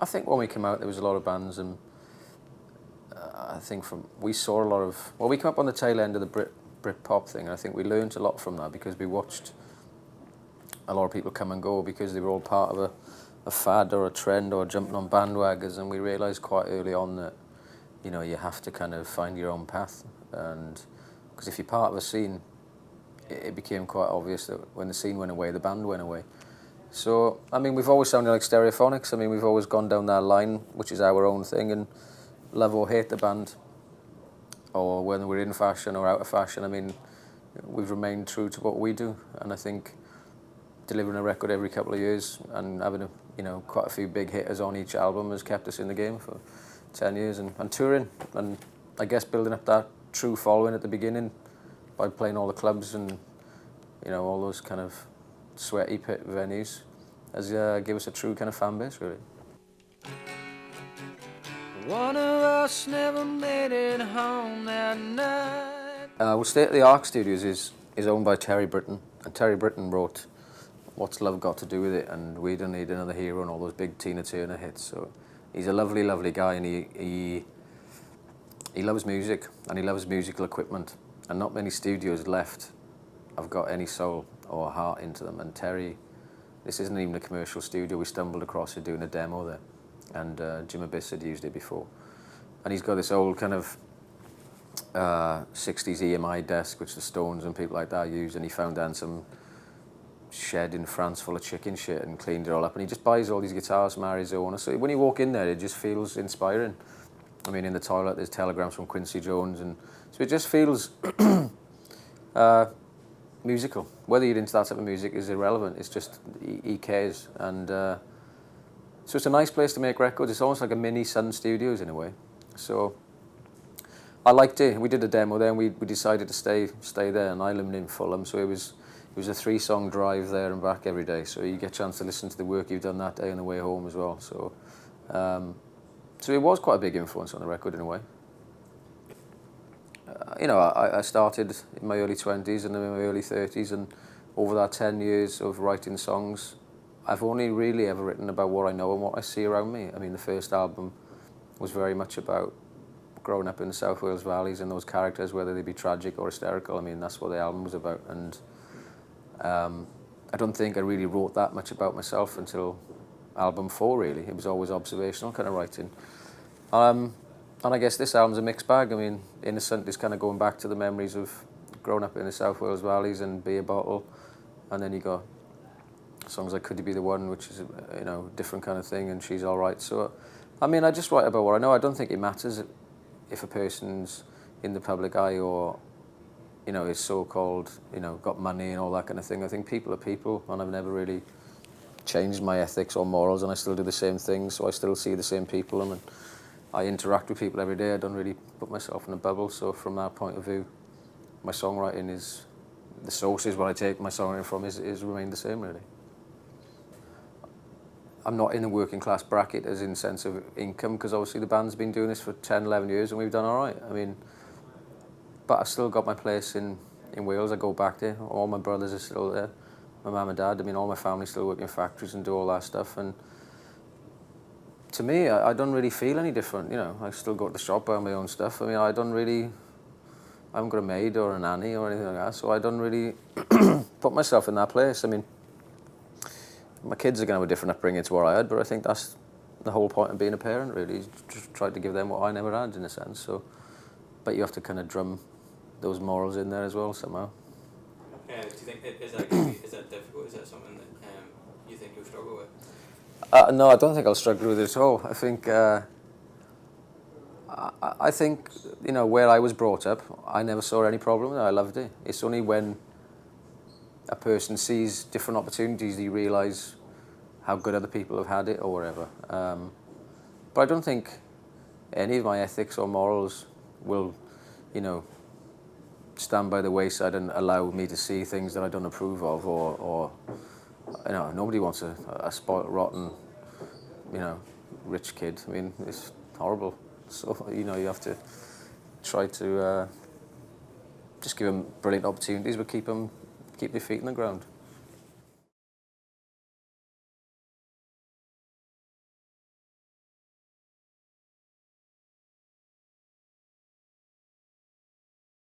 I think when we came out, there was a lot of bands, and I think we saw a lot of. Well, we came up on the tail end of the Brit-pop thing, and I think we learned a lot from that because we watched a lot of people come and go because they were all part of a fad or a trend or jumping on bandwagons, and we realised quite early on that, you know, you have to kind of find your own path, and because if you're part of a scene, it became quite obvious that when the scene went away, the band went away. So, I mean, we've always sounded like Stereophonics. I mean, we've always gone down that line, which is our own thing, and love or hate the band, or whether we're in fashion or out of fashion. I mean, we've remained true to what we do, and I think delivering a record every couple of years and having quite a few big hitters on each album has kept us in the game for 10 years, and touring, and I guess building up that true following at the beginning by playing all the clubs and, you know, all those kind of sweaty pit venues has give us a true kind of fan base, really. One of us never made it home that night. Well, State of the Arc Studios is owned by Terry Britton, and Terry Britton wrote What's Love Got to Do With It and We Don't Need Another Hero and all those big Tina Turner hits. So he's a lovely, lovely guy, and he loves music and he loves musical equipment, and not many studios left have got any soul or heart into them. And Terry, this isn't even a commercial studio. We stumbled across it doing a demo there, and Jim Abyss had used it before. And he's got this old kind of 60s EMI desk, which the Stones and people like that used, and he found down some shed in France full of chicken shit and cleaned it all up, and he just buys all these guitars from Arizona. So when you walk in there, it just feels inspiring. I mean, in the toilet, there's telegrams from Quincy Jones, and so it just feels musical. Whether you're into that type of music is irrelevant. It's just he cares, and so it's a nice place to make records. It's almost like a mini Sun Studios in a way. So I liked it. We did a demo there, and we decided to stay there. And I lived in Fulham, so it was a 3-song drive there and back every day. So you get a chance to listen to the work you've done that day on the way home as well. So so it was quite a big influence on the record in a way. You know, I started in my early 20s and then in my early 30s, and over that 10 years of writing songs, I've only really ever written about what I know and what I see around me. I mean, the first album was very much about growing up in the South Wales valleys and those characters, whether they be tragic or hysterical. I mean, that's what the album was about. And I don't think I really wrote that much about myself until album 4, really. It was always observational kind of writing. And I guess this album's a mixed bag. I mean, Innocent is kind of going back to the memories of growing up in the South Wales valleys and Beer Bottle. And then you got songs like Could You Be The One, which is, you know, different kind of thing, and She's All Right. So, I mean, I just write about what I know. I don't think it matters if a person's in the public eye or, you know, is so-called, you know, got money and all that kind of thing. I think people are people, and I've never really changed my ethics or morals, and I still do the same things, so I still see the same people, and I interact with people every day. I don't really put myself in a bubble, so from that point of view, my songwriting is, the sources where I take my songwriting from is remained the same, really. I'm not in the working class bracket as in sense of income, because obviously the band's been doing this for 10, 11 years and we've done all right. I mean, but I've still got my place in Wales. I go back there. All my brothers are still there. My mum and dad, I mean, all my family still work in factories and do all that stuff. And to me, I don't really feel any different, you know. I still go to the shop, buy my own stuff. I mean, I haven't got a maid or a nanny or anything like that, so I don't really put myself in that place. I mean, my kids are going to have a different upbringing to what I had, but I think that's the whole point of being a parent, really. Just try to give them what I never had, in a sense. So, but you have to kind of drum those morals in there as well somehow. Do you think is that difficult? Is that something that you think you'll struggle with? No, I don't think I'll struggle with it at all. I think I think, you know, where I was brought up, I never saw any problem with it. I loved it. It's only when a person sees different opportunities, you realise how good other people have had it or whatever. But I don't think any of my ethics or morals will, you know, stand by the wayside and allow me to see things that I don't approve of, or you know, nobody wants a spoiled, rotten, you know, rich kid. I mean, it's horrible. So, you know, you have to try to just give them brilliant opportunities, but keep their feet on the ground.